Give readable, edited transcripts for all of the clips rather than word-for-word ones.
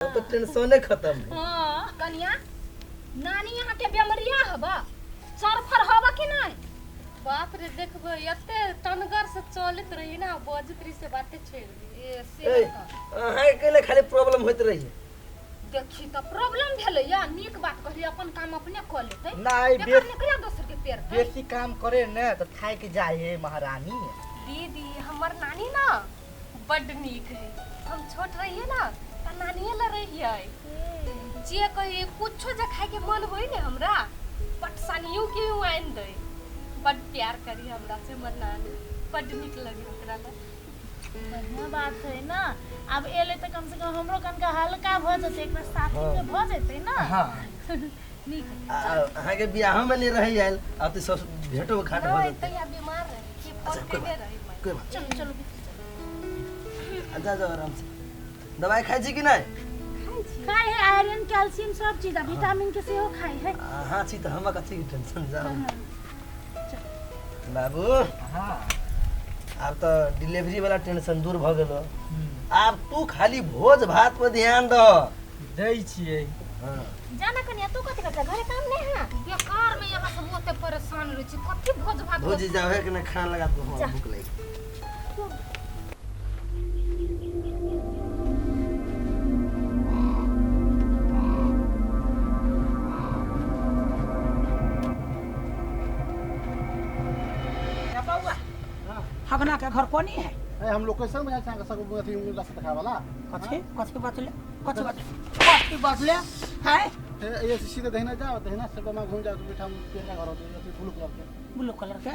तो टेंशन खत्म है। हां कन्या नानी यहाँ के बेमरिया हबा सरफर हबा कि नहीं? बाप रे देखबो एते टनगर से चलत रही ना बजतरी से बातें छेड़ दी ए ए से हां के लिए खाली प्रॉब्लम होत रही है। देखी त प्रॉब्लम भेलै या नीक बात कहली अपन काम अपने क लेतै नहीं बेकार निकला दोसर के पेड़ पे बेसी काम करे न तो थाक जाए महारानी। दीदी हमर नानी ना बड नीक है। हम छोट रहिए ना त नानिए ला रहिए जे कहे कुछो जे खाए के मन होई ने हमरा पटसानियो के आइन दे बड प्यार करी हमरा से हमर नानी बड नीक लगे ओकरा ला। बढ़िया बात है ना। अब एले तो कम से कम हमरो कन का हल्का भ जते एक साथी में भ जते ना। हां नीक अहाँ के बियाह में ले रही आइल अब तो सब भेटो खाट हो नहीं जते। तैया बीमार रहे कि पलटे रही मैं। कोई बात चलो चलो अच्छा जाओ आराम से। दवाई खाई छी कि नहीं? खाए है आयरन कैल्शियम सब चीज विटामिन के सेहो खाए है। हां छी तो हम कथी की टेंशन जाओ बाबू। हां अब तो डिलीवरी वाला टेंशन दूर भ गेलो। अब तू खाली भोज भात पर ध्यान दो। दै छियै। हां जाना कन्या तू कथि करता घरे काम नहीं है बेकार में यहाँ सब ओते परेशान रह छी कथि भोज भात भोज जाओ है कि ना खाना लगा तो हमरा भूख लगी। हगना के घर कोनी है? हम लोकेशन में जाए सब अथी रास्ता दिखा वाला कथी कथी बतले कथी बतले है? ये सीधे दहिना जाओ दहिना से में घूम जाओ तो बेटा हम पेड़ का घर होते है ब्लू कलर के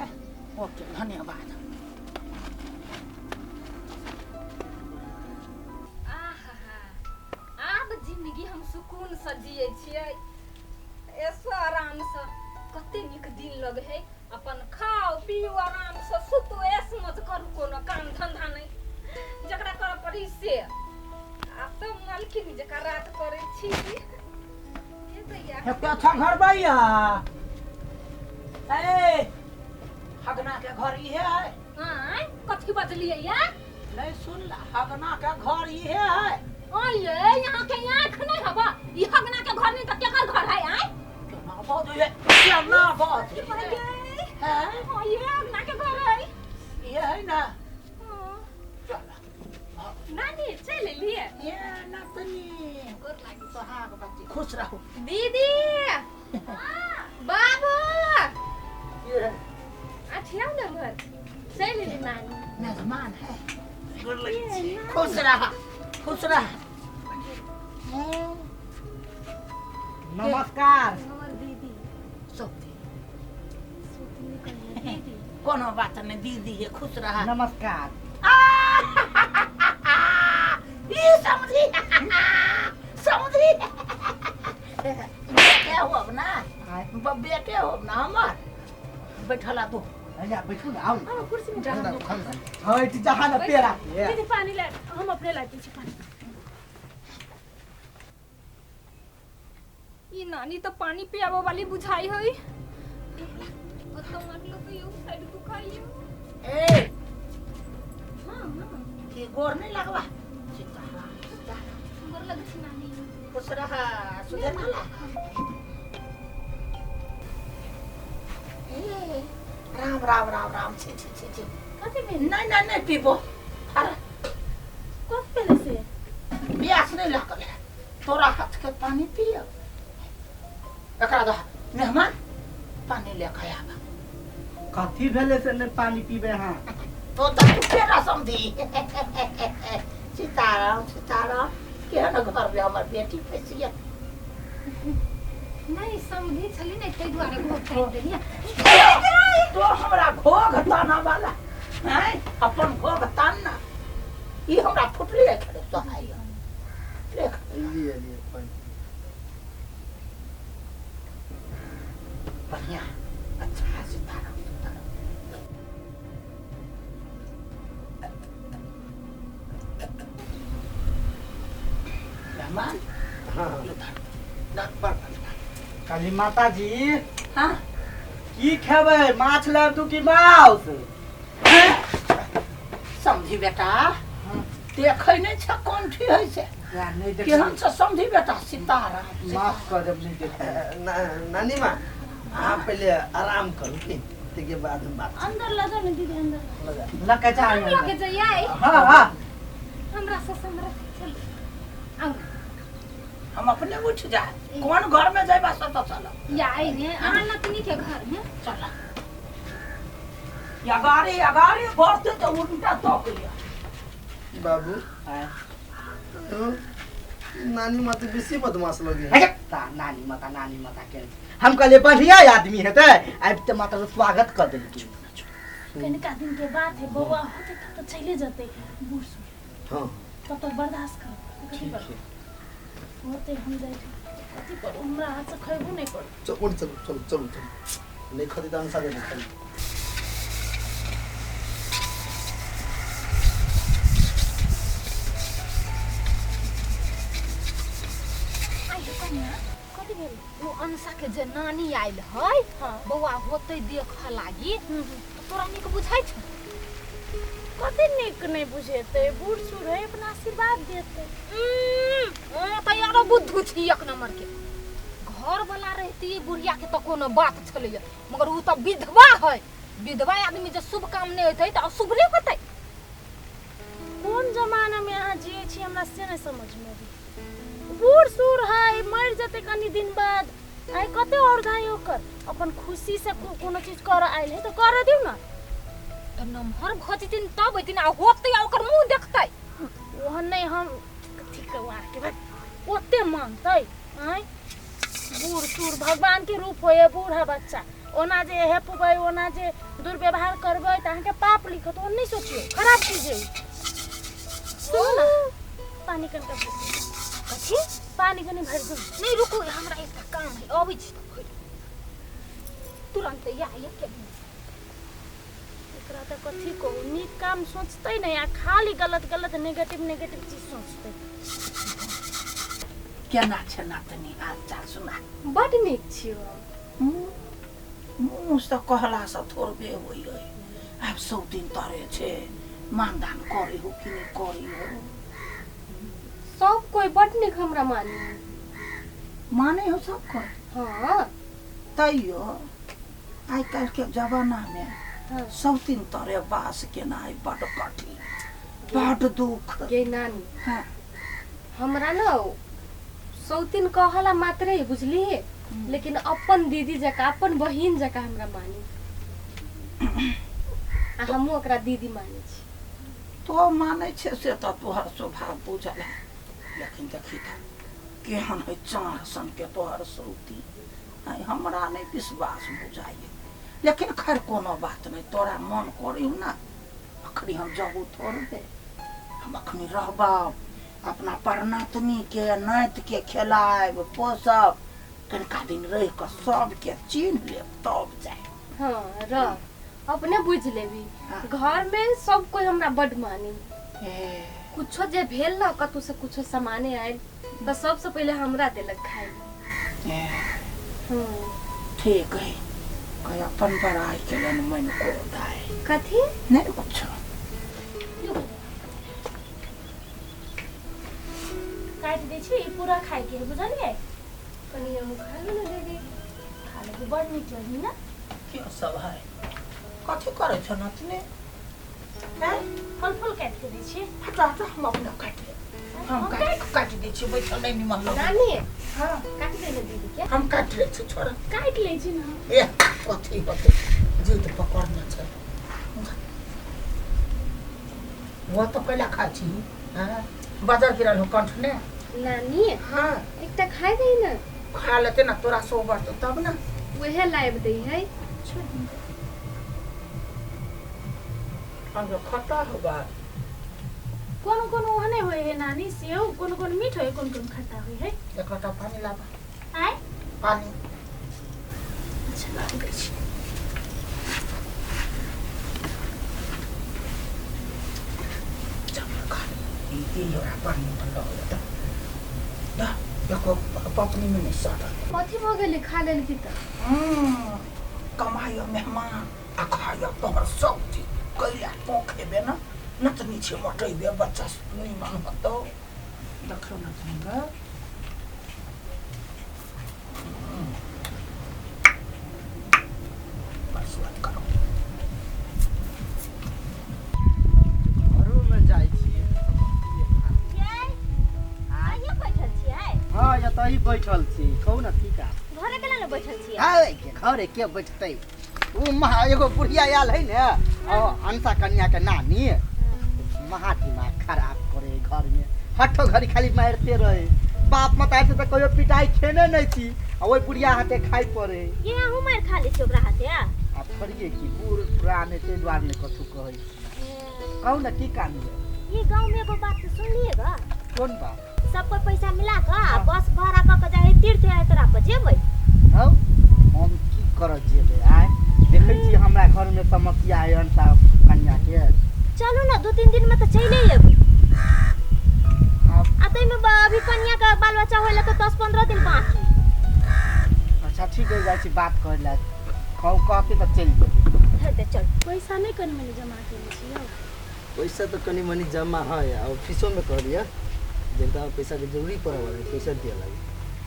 ओके धन्यवाद। आब जिंदगी हम सुकून से जिए छियै ऐसो आराम से कते नीक दिन लगे है अपन खाओ पियो आराम से सुतो ऐस मत करू कोनो काम धंधा नहीं जकरा कर पड़ी से अब तो मालकिन जकरा रात करे छी ये दैया है क्या अच्छा घर भैया? ए हगना के घर ये है? हां कथि बजलिए या नहीं सुन ला हगना के घर ये है? ओये यहाँ के आँख नहीं हबा ई हगना के घर नहीं त केकर घर है आय केना बात है केना बात है? ये हगना के घर है ये है ना? हाँ। चल नानी चल लिए ये नतनी गोर लागी सुहाग बच्ची खुश रहो। दीदी बाबू ये अच्छा नंबर चल ले नानी मेहमान है खुश रहा खुश रहा। नमस्कार। हमर दीदी सोती सुतनी कहिए दीदी कोनो बात नहीं दीदी ये खुश रहा। नमस्कार। ये समझी समझी बेटे हो ना बेटे हो ना हमार बैठला तू अया बैठू ना आओ। हां कुर्सी में खाना जा खाना हां इति जहां ना पेरा दीदी पानी ले हम अपने लाते छी पानी। ये नानी तो पानी पियाबो वाली बुझाई होई तो मतलब तो यू साइड को खाइयो ए हां हां के गोर नहीं लगवा सीता गोर लगे छी नानी खुश रहा सुधर ना ए राम राम राम राम छी छी छी छी कथि में नहीं नहीं नहीं पीबो अरे कौन पहले से प्यास नहीं लगल है तोरा हाथ के पानी पियो एकरा दो मेहमान पानी ले खाया कथी भेले से ने पानी पीबे हां तो तेरा समझी सीताराम केहन घर में हमर बेटी फसिया नहीं समझी छली नहीं तै दुआरे घोट काट देलिए तो हमरा घोघ ताना वाला हैं अपन घोघ ताना ई हमरा फुटली रख दे तो आई देख लिए पानी बढ़िया अच्छा सीताराम मेहमान हां काली माता जी हाँ की खेबै माछ लाब तू की माउस? समझी बेटा देखै नहीं छ कोन ठी है से या नहीं देख केहन से समझी बेटा सीताराम माफ कर जब नहीं देखा नानी माँ आप पहले आराम करो कि त्यसके बाद हम बात अंदर लगा ना दीदी अंदर लगा लका जा लगे जाइए हां हां हमरा से हमरा चल आओ हम अपने उठ जा कौन घर में जाइबा सत चल या आई ने अहाँ नतनी के घर में चल या गाड़ी बढ़ते तो उल्टा तो गया बाबू नानी माँ तो बेसी बदमाश लगे नानी माता के हम कहले बढ़िया आदमी है ते अब त माता को स्वागत कर देली कनिका दिन के बाद है बउआ होते तो चले जाते बूढ़ सूढ़ हाँ तब तक बर्दाश्त करो कथी करो होते हम जाए कथी करो हमरा हाथ से खैबो नहीं करो चलो नहीं खदी तो अनुसार नहीं खाली कथी भेल वो अंशा के जे नानी आइल है बौआ होते देख लागि तोरा निक बुझाइ छ कथी निक नहीं बुझेते बूढ़ सूढ़ है अपना आशीर्वाद देते त यारो बुद्धू छी एक नंबर के घर वाला रहती बुढ़िया के तो कोनो बात छले मगर उ त विधवा है विधवा आदमी जे शुभ काम नहीं होते त अशुभ नहीं होते कौन जमाना में यहाँ जिए छी हमरा से नहीं समझ में अभी बूढ़ सूढ़ है मर जते कनी दिन बाद आई कते और धाई ओकर अपन खुशी से कोनो चीज कर आइल है तो कर दिउ ना त नम्हर भजतिन तब दिन आ होते ओकर मुंह देखतै ओहन नहीं हम ठीक करवा के बाद ओते मांगतै आई बूढ़ सूढ़ भगवान के रूप होए बूढ़ा बच्चा ओना जे हेपबै ओना जे दुर्व्यवहार करबै त अहाँके पाप लिखत ओ नहीं सोचियो खराब चीज है सुनो ना पानी कनका कथी पानी कनी भर दो नहीं रुको हमरा एकटा काम है अबै छी तुरंत या के एकरा त कथी को नीक काम सोचतै नहीं आ खाली गलत नेगेटिव चीज सोचतै केना छ नातनी हाल चाल सुना बड नीक छियो मुँह से कहला से थोड़बे होई है अब सौ दिन तरे छे मानदान करे हो कि नहीं करी हो सब कोई बड नीक हमरा मानी माने हो सब कोई हाँ तैयो आई काल के जमाना में हाँ। सब दिन तरे बास के नाई बड कठिन बड दुख ये नानी हाँ हमरा न सौतीन कहला मात्रै बुझली लेकिन अपन दीदी जका अपन बहिन जका हमरा मानी आ हमहु ओकरा दीदी माने छी तो माने छे से तो तोहर स्वभाव बुझल है लेकिन देखी था केहन है चार सन के तोहर सौती आई हमरा नहीं विश्वास बुझाइए लेकिन खैर कोनो बात नहीं तोरा मन करी ना अखनी हम जाबू थोड़बे हम अखनी रहबा अपना परनातनी के नात के खिलाब पोसब कनिका दिन रह कर सबके चिन्ह लेब तब जाए हाँ रह अपने बुझ लेबी हाँ। घर में सब कोई हमरा बड मानी ए, कुछो जे भेल न कतौ से कुछो सामाने आयल तो सबसे पहले हमरा देलक खाए ए, हाँ ठीक है कहीं अपन बड़ाई के लिए मन को दाए कथी नहीं कुछ काट दै छी ई पूरा खाए के है बुझलिए कनी हम खा ले ना दीदी खा ले बड़ नीक लगी ना क्या सब है कथी करे छ नतने हैं फल काट के दै छी हटा हटा हम अपना काट ले हम काट दे छी बैठल नहीं निमन लगे नानी हां काट दे ना दीदी के हम काट ले छी छोरा काट ले छी ना ए कथी होते जीत पकड़ना छ वो तो पहले खा छी हां बाजार गिरल हो कंठ ने नानी हां एकटा खाए दे ना खा लेते ना तोरा सोबर तो तब ना वहे लाइब दे है हम खट्टा होगा कौन ओहने होय है नानी सेव कौन मीठ होय कौन खट्टा होय है एक लोटा पानी लाबा आय पानी अच्छा लाग दै छी चल खा ये योरा पानी तो लो दा देखो पत्नी में नहीं सादा कथी भ गेलै खा लेल की त कमाया मेहमान आ खाया तोहर सब चीज कैला पोखे बे ना नचनी छे मटै बे बच्चा सुनी मन हतो देखो नचनी ग बस बात करो घरो में जाइ छी आइए बैठल छियै हां एतही बैठल छी कहू न की का घरे केना ले बैठल छियै आइ के घरे के बैठतै उ महा एगो बुढ़िया आयल है ने अंसा कन्या के नानी महा दिमाग खराब करे घर में हट्ठो घड़ी खाली मारते रहे बाप मताई से तो कहियो पिटाई खेने नहीं थी आ ओई बुढ़िया हाथे खाई पड़े ये आहू मार खा ले छी ओकरा हाथे आ थोड़िए की बूढ़ पुराने ते द्वार ने कथु कहै कहू न की काम है ये गांव में एगो बात सुनलिएगा कौन बात सबको पैसा मिला के बस भाड़ा क के जाए तीर्थ यात्रा पर जेबै हौ हम की कर जेबै आइ देखै छी हमरा घर में समस्या है अंसा कन्या के चलू ना 2-3 दिन में तो चले जेबै आ तै में अभी कन्या का बाल बच्चा होइला तो 10-15 दिन बाकी अच्छा ठीक है जाइ छी बात कर ला कहू कहते तो चल जेबै है त चल पैसा नहीं कनी मैंने जमा केले छियै पैसा तो कनी मनी जमा है ऑफिसों में कह दिया जनता पैसा के जरूरी पड़े वाला है पैसा दिया लगे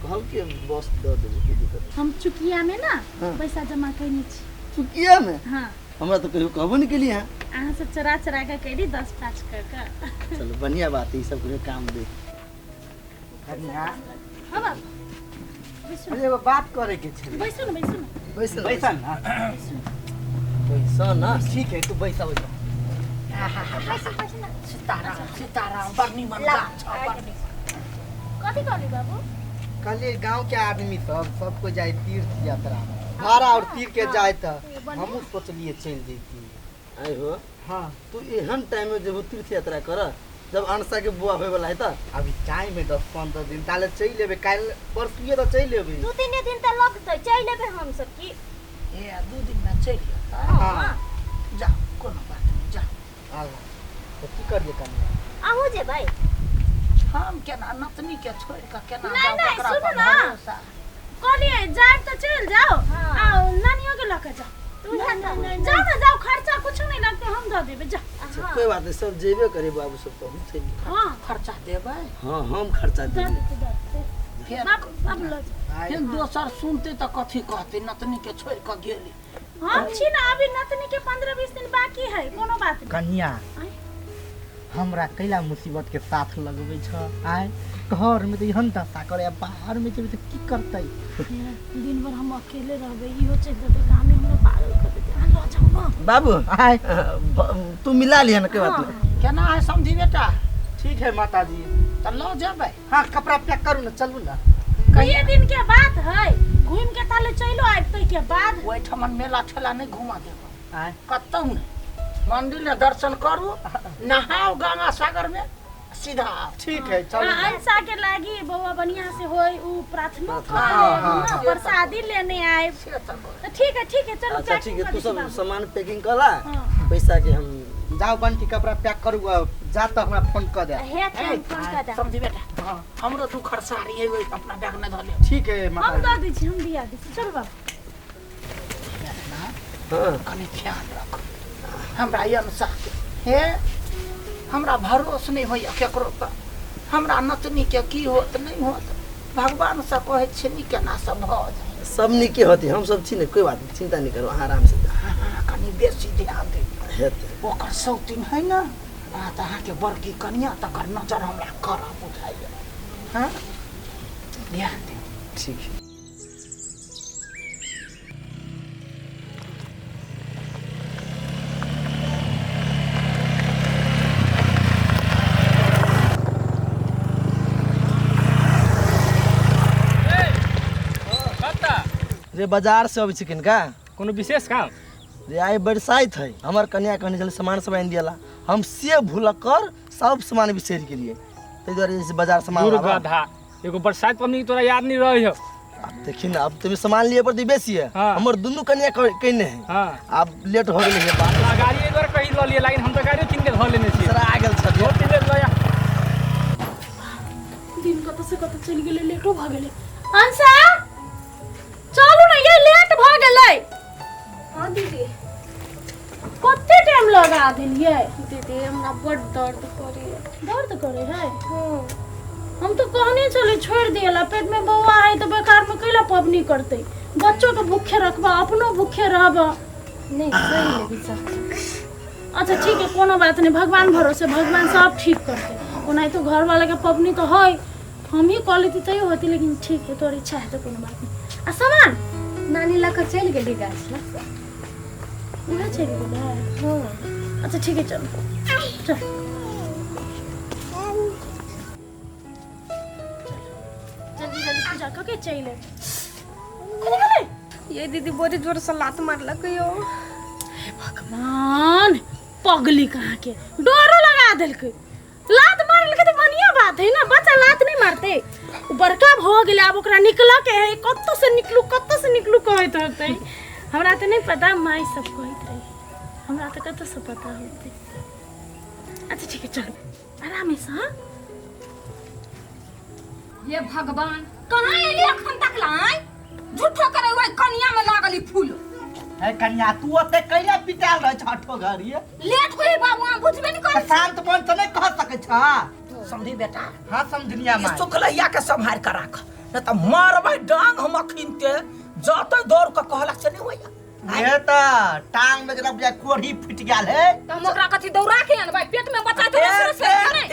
कहल के बस दे देबो की दिक्कत हम चुकिया में ना हाँ। पैसा जमा कैनी छी चुकिया में हाँ हमरा तो कहियो कहबो नहीं केली है अहाँ से चरा के कैली 10-5 कर चलो बढ़िया बात है ई सब के काम दे कन्या हाँ बाबू अरे एगो बात करे के छै बैसो ना पैसा बैसल ना पैसा ना ठीक है तू बैसा बैसा सीताराम सीताराम बरनी मन का कथी कहली बाबू कल गांव के आदमी सबको जाए तीर्थ यात्रा भाड़ा और तीर के जाए था हमहू सोचलिए चल जैती आई हो हाँ तू एहन टाइम में जब तीर्थ यात्रा कर जब अनसा के बुआ होए वाला है त अभी टाइम है 10-15 दिन ताले चल लेबे काल परसुए तो चल लेबे 2-3 दिन त लगतै चल लेबै हम सब की ए 2 दिन में चल हाँ जा कोनो बात नहीं जा आला तो की करिए कन्या आहू जेबै हम केना नतनी के छोड़ के केना नहीं, जाओ नहीं, ओकरा सुनो पर ना। भरोसा कहलिए जाए तो चल जाओ हाँ। आओ नानियों के लेके जाओ जाओ ना जाओ खर्चा कुछ नहीं लगते हम दे देबे जा अच्छा कोई बात नहीं सब जेबे करे बाबू सब तो हम चल हाँ खर्चा देबै हां हम खर्चा दे देबे दे फिर बाप लो फिर दोसर सुनते तो कथी कहते नतनी के छोड़ के गेली हम छी ना अभी नतनी के 15-20 दिन बाकी है कोनो बात नहीं कन्या आय। हमरा कैला मुसीबत के साथ लगबै छ आय घर में तो एहन दशा करे बाहर में जेबै तो की करतै दिन भर हम अकेले रहबे इहो चल देबे गांव में हमरा पागल कर देते आ लो जाओ ना बाबू आय तू मिला लिया ना कोई बात नहीं केना है समझी बेटा ठीक है माताजी तो लो जेबै हाँ कपड़ा पैक करू ना चलू ना कई दिन के बात है घूम के ताले चलो आते के बाद ओइ ठमन मेला ठेला नहीं घुमा देबै आय कतौ नहीं मंदिर में दर्शन करू नहाओ गंगा सागर में सीधा आओ। ठीक है चलू ना। अंसा के लागी बउआ बढ़िया से होई उ प्रार्थना प्रार्थना, कर हाँ, ले हाँ, ना प्रसादी लेने आए से तो करू। तो ठीक है चलो अच्छा ठीक पैकिंग है कर तू दी सब बाबू। सामान पैकिंग कर ला हाँ। पैसा के हम जाओ बंटी कपड़ा पैक करू जा तो हमरा फोन कर दे हे के फोन कर दे समझी बेटा हाँ हमरो दू खरसारी है अपना बैग में धो ले ठीक है हम माताजी दे दी हम दिया दी चलो बाबू हां कनी ध्यान रख हमरा ये अनुसार हे हमरा भरोस नहीं होइया केकरो पर हमरा नतनी के की होत नहीं होत भगवान से कहे छी नी केना सब भ जाए सब निके होती हम सब छी ने कोई बात नहीं चिंता नहीं करो आराम से जा हाँ, कनी बेसी ध्यान दे हेते ओकर सौतीन है ना त अहाँके बड़की कनिया तकर नजर हमरा करा बुझाइए हाँ ध्यान दे ठीक है रे बाजार से अभी चिकन का कोनो विशेष काम रे आई बरसाइत है हमार कन्या कहने चल सामान सब आन दियाला हम से भूल कर सब सामान बिसेर के लिए ते द्वारे जैसे बाजार सामान लावा। दुर्गधा एगो बरसात पबनी तोरा याद नहीं रही हो अब देखी ना अब तुम्हें सामान लिए पर बेसी है हाँ। हमर दुनू कन्या कहने है हाँ अब लेट हो गेलै है बात गाड़ी एक बार कहीं ल लिए लेकिन हम तो गाड़ी किन के धो लेने छी सर आ गेल छथि बहुत दिन ले या दिन कत से कत चल गेले लेटो भ गेले अंसा चलू ना ये लेट भ गेले हाँ दीदी कते टाइम लगा देलिए दीदी दीदी हमरा बड़ दर्द करे। दर्द करे है? हम तो कहने चले छोड़ दिया, पेट में बउआ है तो बेकार में कैला पबनी करते, बच्चों के भूखे रखबा अपनो भूखे रहबा। नहीं सही लगी सब। अच्छा ठीक है, कोनो बात नहीं, भगवान भरोसे, भगवान सब ठीक करते। ओना तो घर वाला के पबनी तो है, हम ही कह लेती तैयो होती, लेकिन ठीक है तोर इच्छा है तो कोनो बात नहीं। आ सामान नानी लगा चल गेली गाछ ला। उहे चल गेलै? हाँ अच्छा ठीक है चल चल। जल्दी जल्दी पूजा करके चले। ये दीदी बड़ी जोर से लात मारलक यो। भगवान पगली कहाँ के डरो लगा दिलकै, लात मारल के तो बढ़िया बात है ना, बच्चा लात नहीं मारते। बड़का हो गेलै, अब ओकरा निकल के है, कत्तो से निकलू कहत होते। हमरा तो नहीं पता, माई सब कहत रही, हमरा तो कत्तो से पता होते। अच्छा ठीक है चलो आराम से। हाँ ये भगवान कहाँ एली अखन तक लाई? झूठो करे ओइ कनिया में लागली फूल। है कन्या तू ओते कैला पिटाल रह छठो घरी? लेट होई बाबू, हम बुझबे नहीं कर। शांत बन त नहीं कह सके छ। समझी बेटा? हां समझनिया ये माई। सुखलैया के संभाल कर राख, न त मारबै डांग हम अखिन के जतै दौड़ के कहला से नहीं होया। ये त टांग में जरा बुझा कोढ़ी फुट गेल है, त हम ओकरा कथि दौड़ा के अनबै? पेट में बचा तो रस से करे।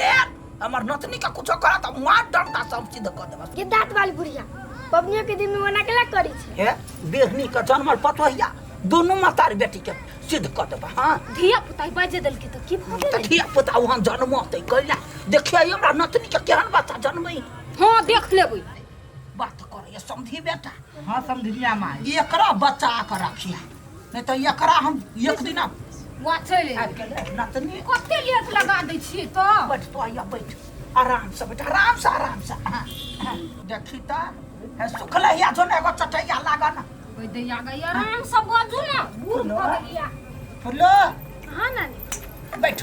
हमर नतनी का कुछ करा त मार डंटा सब सीध कर देबा। ये दांत वाली बुढ़िया पबनियों के दिन में मना केला करी छे। हे बेहनी का जन्मल पतोहिया दोनों मातार बेटी के सिद्ध कर देबा। हां धिया पुता बाजे दल के तो की भ त गेलै? धिया पुता वहां जन्मते कैला देखिए हमरा नतनी के केहन बच्चा जन्मई। हां देख लेबै। बात करे ये समझी बेटा? हां समझनिया माई। एकरा बच्चा के रखिया, नहीं तो एकरा हम एक दिन वा चले आबि गेलै नतनी। कते लेट लगा दै छी तो। बैठ तो आइया बैठ, आराम से बेटा, आराम से आराम से। देखी त है सुखलैया जो ने एगो चटैया लागा ना ओइ दैया गई आराम से बाजू ना, बूढ़ पगलिया। फुलो हाँ नानी बैठ,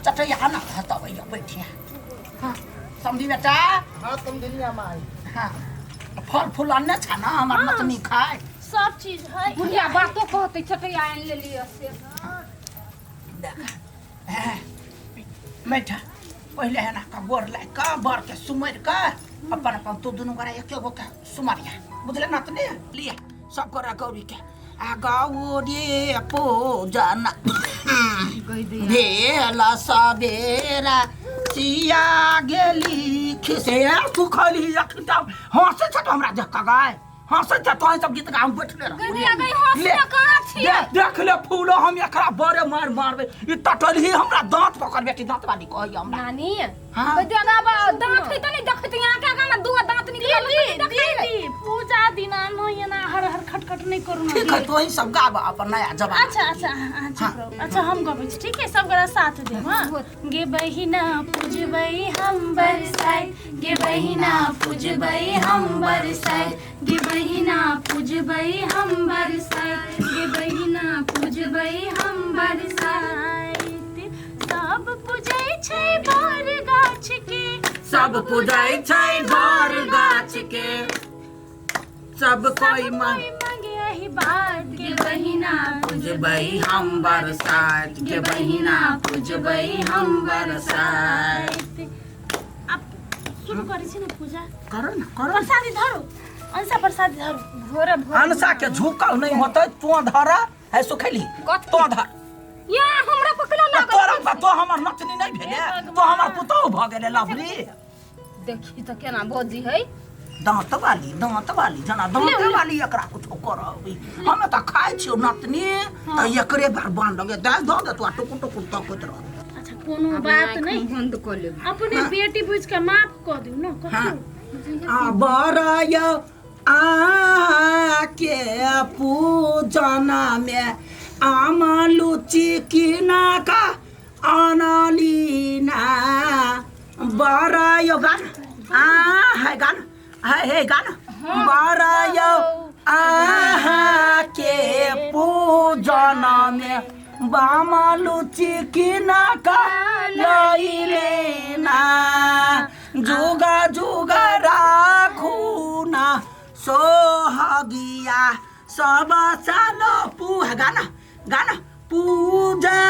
चटैया ना हता भैया बैठिया। हां समझी बेटा? हां समझनिया माई। हां फल फूल अन्ने छ ना हमर नतनी खाए। सब चीज है। बुढ़िया बातो कहते छटैया आन ले लियो से। बैठा पहले है ना का गोर लाई का बर के सुमर का अपन अपन तू दोनों करा एक गो का सुमरिया बुझले ना तने लिया सब करा गौरी के आ गौरी पूजन भेला सबेरा सिया गेली खिसे सुखली अखिता हंसे छ हमरा देख का गाय हंसे छ तो सब गीत गाम बैठले रह गैया गई हंसे कहां छी? देख ले फूलो हम एकरा बड़े मार मारबे ई टटल ही हमरा दांत पकड़ बेटी दांत वाली कहि हमरा नानी हां ओइ दादा बा दांत ही त नहीं देखत यहां के गाना दू दांत निकल दीदी पूजा दिना नो ये ना हर हर खटखट नहीं करू ना ठीक है तो ही सब गाब अपन नया जवान। अच्छा अच्छा हाँ, चुप रहो। अच्छा हम गबै छी, ठीक है सब गोरा साथ दे। हां गे बहिना पूजबै हम बरसाई, गे बहिना पूजबै हम बरसाई, गे बहिना पूजबै हम बरसाई, गे बहिना पूजबै हम बरसाई। सब पूजै छै बर गाछ के, सब पूजाई छै घर गाछ के, सब कोई मांगे यही बात, गे बहिना पूजबै हम बरसात, गे बहिना पूजबै हम बरसात। अब शुरू करै छी ना पूजा। करो ना करो। प्रसादी धरो, अंसा प्रसादी धरो। भोरे अनसा के झुकल नहीं होतै तो धर है सुखैली तो धर या हमरा पकड़ा आ तोरा तो हमर नचनी नहीं भेले तो हमर पुतौ भ गेले लवली। देखी त केना बजी है दांत वाली जना दांत वाली एकरा कुछ करबी हम त खाइ छियो नतनी त एकरे बार बांध लगे दाल दो दे तू टुकुर टुकुर तकत रह। अच्छा कोनो बात नहीं, बंद कर ले। अपने बेटी बुझ के माफ कर दियो ना। हां आ बराय आ के पूजना में आमलुची किना का अनलीना बराय गान आ है गान है गान बराय आ के पूजना में बामलुची किना का लइलेना जुगा जुगा राखू ना सोहगिया सब सालो गाना गाना पूजा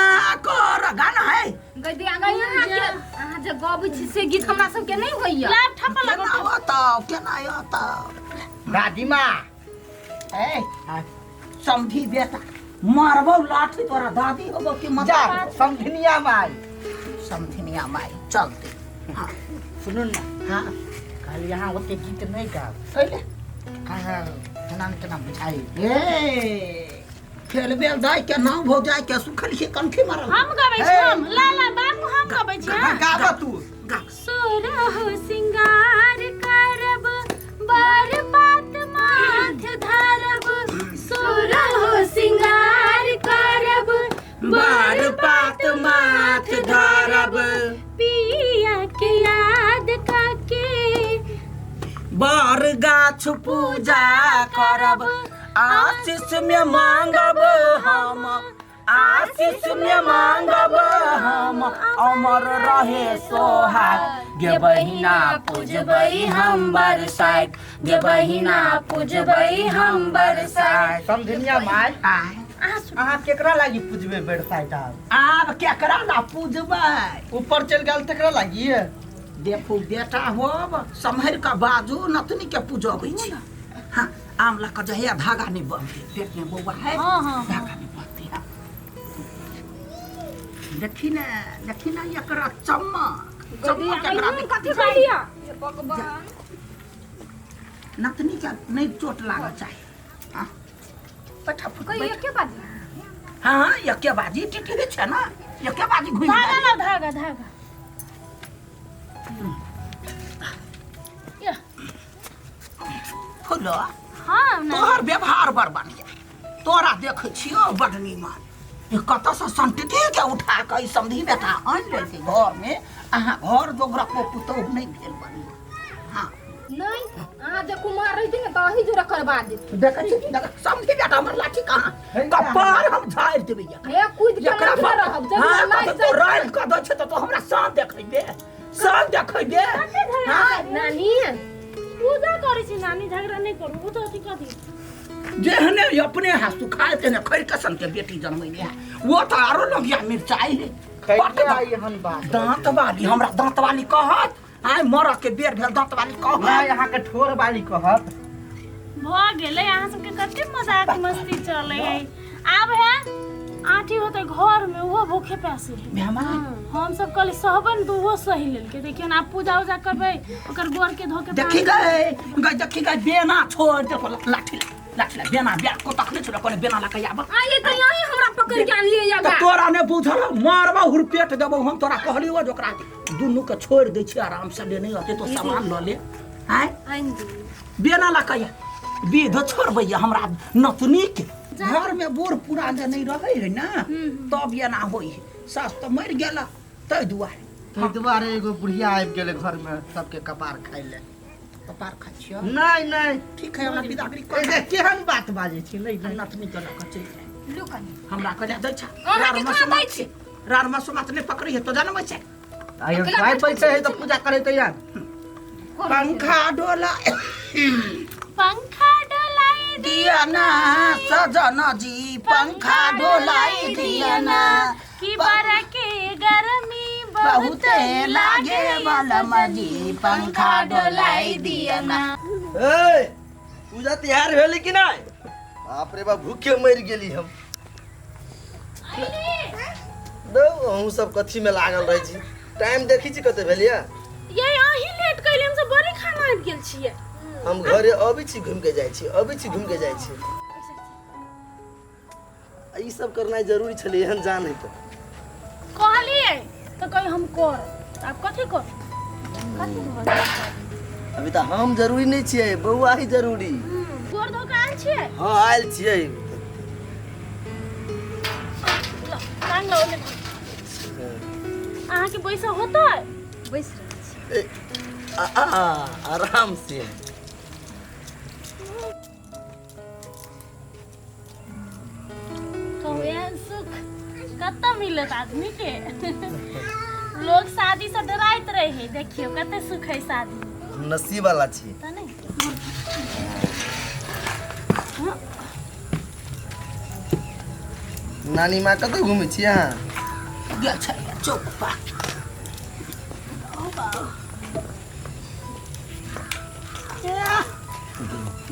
कर गाना है गदी आ गई अहाँ जे गबै छी से गीत हमरा सबके नहीं होइया लाभ ठप्पा केना बताओ केना आता दादी माँ ए समझी बेटा मारबो लाठी तोरा दादी होबो कि मजा समझनिया माई समझनिया माई चलते हाँ सुनो ना हाँ कल यहाँ होते गीत नहीं गा कैले कहाँ जना के नाम बुझाई ए खेलबे दाई के नाम भौ जाय के सुखल के कनखी मारल हम गबै छी हम लाला बाबू हम गबै छी गाबा तू गा सोरह सिंगार करब बार बात माथ धरब सोरह सिंगार करब बार बात माथ धरब पिया के याद काके बार गाछ पूजा करब आशीष में मांगब हम आशीष में मांगब हम अमर रहे सोहाग गे बहिना पूजबै हम बरसाइत गे बहिना पूजबै हम बरसाइत समझनिया माई अहाँ केकरा लागी पूजबे बरसाइत आब केकरा ला पूजबै ऊपर चल गेल तकरा लागी देखू बेटा होब सम्हर का बाजू नतनी के पूजबै छी हाँ आमला का जहिया धागा नहीं बंधे पेट में बौआ है धागा नहीं बंधे देखी ना एकरा चमक चमक एकरा कथि कहलिया हे भगवान नतनी के नहीं चोट लागा चाहिए हाँ फटाफट कोई एके बाजी हाँ एके बाजी टिटी छै ना एके बाजी घुमि धागा ना धागा धागा फुलो हाँ ना तोहर व्यवहार बड़ बढ़िया तोरा देखे छियो बड़ नीमन कत से संतति के उठा के ई समझी बेटा आन लेल के घर में अहाँ घर जोगरा को पुतोह नहीं भेल बढ़िया हाँ नहीं अहाँ जे कुमार रही ने तही जोरा करबा दे देखे छी समझी बेटा हमर लाठी कहाँ कपार हम झाड़ देबै हे कूद के एकरा ना पर रहब जब हाँ नहीं तो राइल क द छै तो हमरा साथ देखैबे साथ देखैबे हाँ नानी पूजा करै छी नानी झगड़ा नहीं करू वो तो अथी कथी जेहने अपने हाथ सुखाए तेने खैर कसन के बेटी जन्मैले है वो तो आरो लगिया मिर्चाई ले एहन बात दांत वाली हमरा दांत वाली कहत आइ मरद के बेर भेल दांत वाली कहत मैं यहाँ के ठोर वाली कहत भ गेलै अहाँ सबके कते मजाक मस्ती चलै है आब है आठी होते घर में वो भूखे प्यासे है मेहमान हम सब कल सहबन तो वो सही लेल के देखियो ना पूजा उजा करबै ओकर गोर के धोके देखी गए देखी गए बेना छोड़ दे लाठी लाठी बेना ब्याह को तखने छोड़ कोने बेना ला के आब आइए त यही हमरा पकड़ के आन लिए तो तोरा ने बुझल मारबा हुरपेट देबो हम तोरा कहलियो जे ओकरा दुनू के छोड़ दै छी आराम से ले नहीं होते तो सामान ल ले आइ आइन दी बेना ला के विध छोड़बै हमरा नतनी के घर में बूढ़ पुरान नहीं रहे है ना तब ये ना होई सास तो मर गेला तै दुआरे एगो बुढ़िया आबि गेले घर में सबके कपार खाइ ले कपार खाइ छियो नहीं ठीक है हमरा बिदागरी ऐसे केहन बात बाजे छी नहीं नतनी के लक चल लुकनी हमरा कह दै छ अहाँ के कहाँ दै छी? रार मसुमात नहीं पकड़ी है तो जानबै छै आयो भाई पैसे है तो पूजा करे तो यार पंखा डोला पंखा डोलाई दिया ना सजन जी पंखा डोलाई दिया ना की बारा के गर्मी बहुत लागे बलम जी पंखा डोलाई दिया ना ए पूजा तैयार भेली कि नहीं बाप रे बाप भूखे मर गेली हम दो हम सब कथी में लागल रहे छी टाइम देखी छी कते भेलिया ये अही लेट कइले हम सब बड़ी खाना आबि गेल छियै हम घरे अबै छी घूम के जाइ छी ई सब करना जरूरी छले एहन जान है तो कहलिए तो कहीं हम कर आप कथी कर अभी तो हम जरूरी नहीं छिए बउआ ही जरूरी गोर धोके आयल छियै हां आयल छिए कान लो ले अहाँ के पैसा होता है बैस रहल छी आराम से सुख कत्ता मिलत आदमी के लोग शादी से डराइत रहे है देखियो कते सुख है शादी नसीब वाला छी त नहीं नानी माँ कतऽ घूमै छी अहाँ गेल छै चौक पर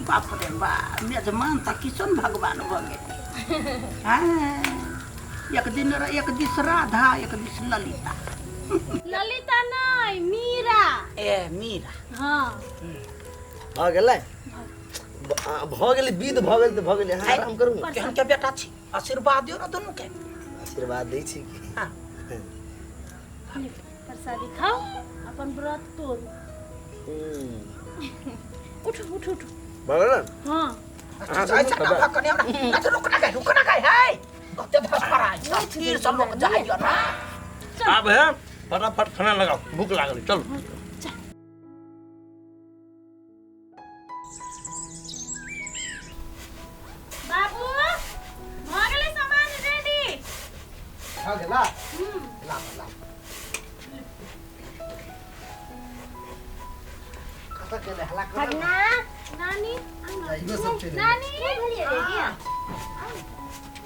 बाप रे बाप मेजमान त किशन भगवान भ गेल एक दिस राधा एक दिस ललिता ललिता नहीं मीरा। ए मीरा हाँ भ गेलै भ गेलै विध भ गेल त भ गेलै अहाँ आराम करू केहन के बेटा छी आशीर्वाद दियो न दुनू के आशीर्वाद दै छी कि हाँ प्रसादी खाओ अपन व्रत तोड़ू। उठो उठो उठो भ गेलै हाँ अच्छा कने हमरा अच्छा रुक ना गए है कते बस पर आ तीर सब लोग जाइयो ना अब है फटाफट खाना लगाओ भूख लागल चलो बाबू भगले सामान रेडी भ गेला ला ला कता केले हला कर भगना नानी इहो सब चले नानी भलिए रेडी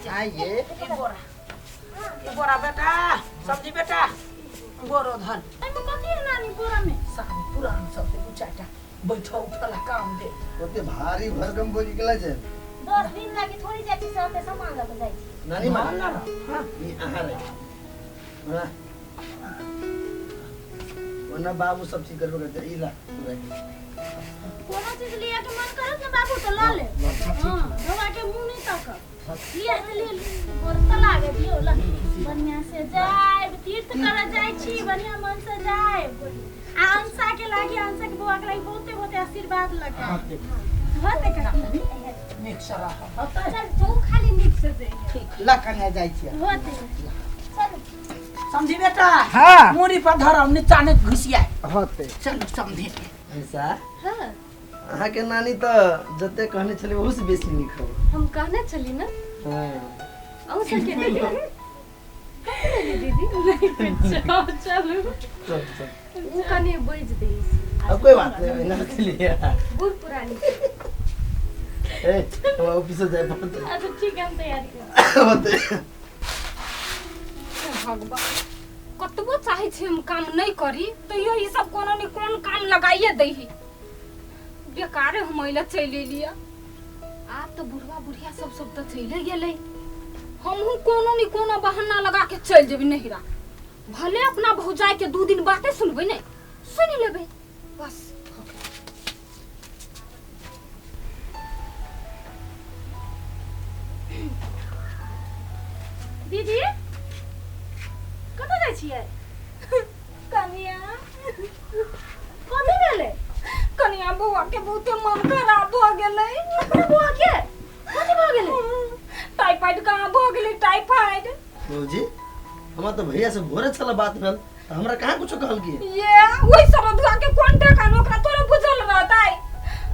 चाहिए ये बोरा बेटा सब्जी बेटा गोरो धन एमे कथि है नानी बोरा में सानी पुरान सब से बुचाटा बैठो उठला काम दे ओते भारी भरकम बोली गेला छै 10 दिन लागि थोड़ी जाती सब पे सामान लग जाई छी नानी मां हां ई आहार है हां ओना बाबू सब चीज करबे करते ई ला कोनो चीज लिया के मन करत ना बाबू तो ला ले हां धोवा के मुंह नहीं तक लिया ले बोरता लागे दियो ला बढ़िया से जाए तीर्थ कर जाय छी बढ़िया मन से जाए आ अंसा के लागी अंसा के बुआ के लागी बहुते आशीर्वाद लगे होते का मिक्स रहा चल जो खाली निक से दे ला कन्या जाय छी होते चल समझी बेटा हां मूरी पर धरम नीचा ने घुसिया होते चल समझी ऐसा हां अहाँ के नानी त जते कहने छले ओहु से बेसी नीक हो हम कहने चली ना हां औ सके दीदी चलो चल वो कने बैज दे अब कोई बात नहीं ना के लिए बूढ़ पुरानी ए हम ऑफिस जाए बात अच्छा ठीक है हम तैयारी कर होते भगवान कतबो चाहे छी हम काम नहीं करी तो ये सब कोनो न कोन काम लगाइए दही बेकारे हम इला चले लिया आप तो बुढ़वा बुढ़िया सब तो चले गेले हमहू कोनो न कोनो बहाना लगा के चल जेबी नहिरा भले अपना भौजाई के 2 दिन बातें सुनबे नहीं सुन लेबे बस दीदी कतऽ जाइ छियै कनिया कथी भेलै कनिया बुआ के बहुते मन खराब भ गेलै बुआ के कथी भ गेलै टाइफाइड कहाँ भ गेलै टाइफाइड जी हमरा तो भैया से भोरे चला बात भेल हमरा कहाँ कुछ कहल की ये ओइ सरधुआ के कोन टका नोकरा तोरा बुझल रहतै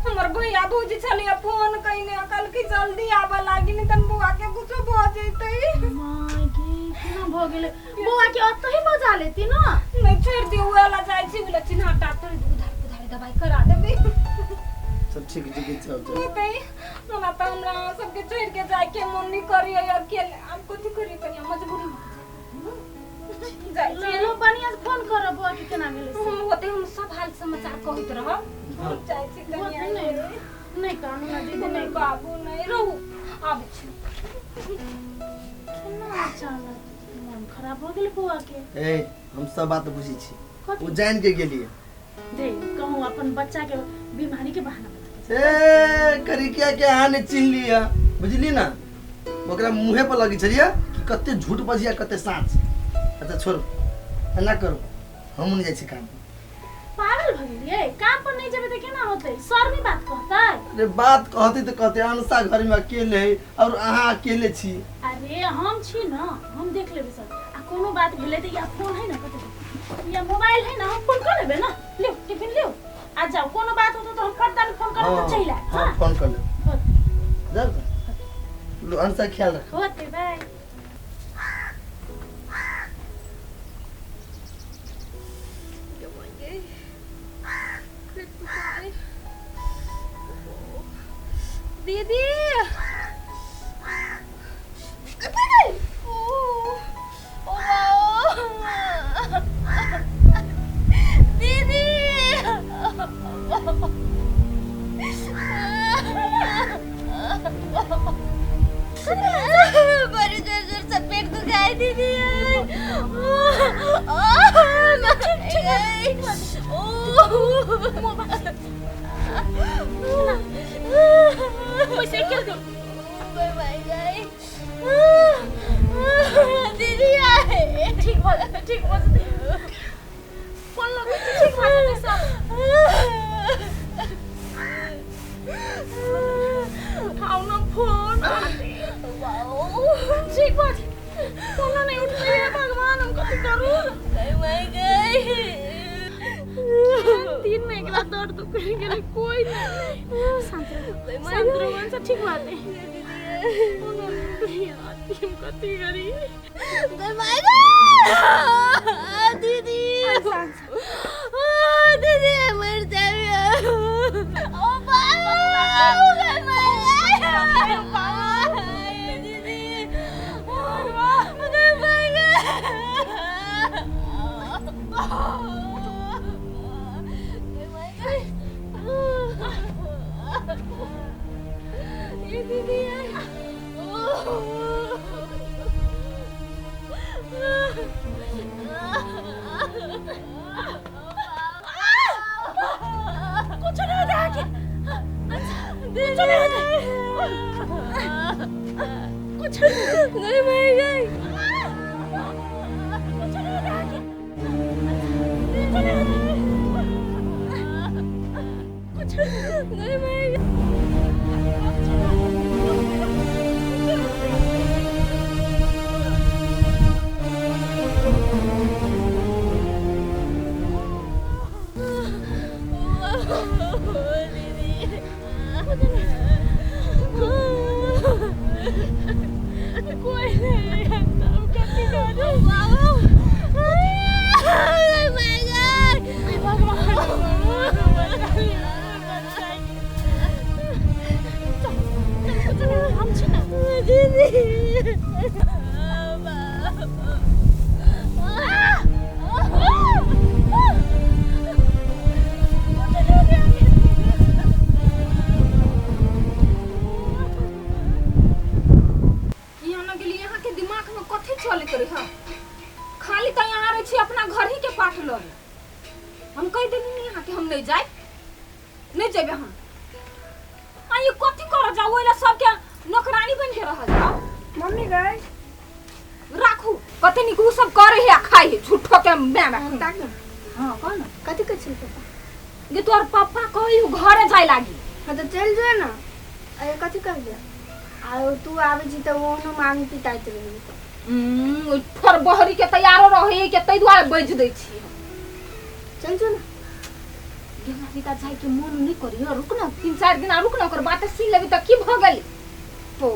हमर भैया भौजी छलिए फोन कइने कल की जल्दी आबे लागी न तन बुआ के कुछ भ जइतै माय गे केना भ गेलै बुआ के ओतही बजा लेती न नहीं छोड़ दियो वाला जाइ छी बोले चिन्हा डॉक्टर उधार दवाई करा देबे सब ठीक चल होतै हमरा त हमरा सबके छोड़ के जाय के मन नहीं करिए अकेले हम कथि करी कनिया मजबूरी जाय ले लो बढ़िया से फोन कर बुआ के केना गेलै हम होते हम सब हाल समाचार कहत रहब जाय छी कनिया नहीं कानू ना दीदी नहीं बाबू नहीं रहू आबै छी केना अचानक मन खराब भ गेलै बुआ के ए हम सब बात बुझी छी वो जान के गेलिए दे कहूँ अपन बच्चा के बीमारी के बहाना ए करिकिया के आने चिन लिया बुझली ना ओकरा मुंहे पर लगी छलिए कि कते झूठ बजिया कते साँच अच्छा छोड़ ना करो हम नहीं जाय छी काम पागल भ गेलिए काम पर नहीं जेबे त केना होतै सर में बात कहतै अरे बात कहते तो कहते अनसा घर में अकेले है और अहाँ अकेले छी अरे हम छी न हम देख लेबे सब आ कोनो बात भेले त या फोन है न कते या मोबाइल है न हम फोन कर लेबे न लियो टिफिन लियो आ जाओ कोनो बात हो तो हम फटाफट फोन कर तो चल आए हां फोन कर ले जा लो अनसा ख्याल रख होते बाय दीदी ओ बड़ी जोर जोर से पेट दुखाई दीदी पैसे क्या दो दीदी आए ठीक बात फोन लगे ठीक बात सब उठाओ ना फोन ठीक बात फोन नहीं उठ रही है भगवान हम कैसे करूं गई 3 महीने का दर्द तो करेंगे कोई नहीं संतरवन से ठीक बात है टीम कती करी दीदी दीदी मर जाइए ओ दीदी कुछ नहीं होता है कुछ नहीं होता कुछ नहीं मर गई कुछ नहीं होता है कुछ नहीं मर गई कोई नहीं हम कैसे करें खाली तो यहाँ रहे छी अपना घर ही के पाठ लो हम कह देनी यहाँ के हम नहीं जाए नहीं जेबे हम आ ये कथी कर जाओ ओइला सब के नौकरानी बन के रह जाओ मम्मी गए राखू कते निकू सब करे है खाई है झूठो के मैं हां कौन कथी कर छिल पापा ये तोर पापा कही घरे जाय लागी हां तो चल जो ना अरे कथी कर ले आ तू आवे जी तो वो न मांग पिटाई चली ठोर बहरी के तैयारो रहे के तै दुआरे बज दै छी चल जो ना गेला सीता जाय के मन नहीं करियो रुक ना 3-4 दिन रुक ना ओकर बात सुन लेबी त की भ गेल ओ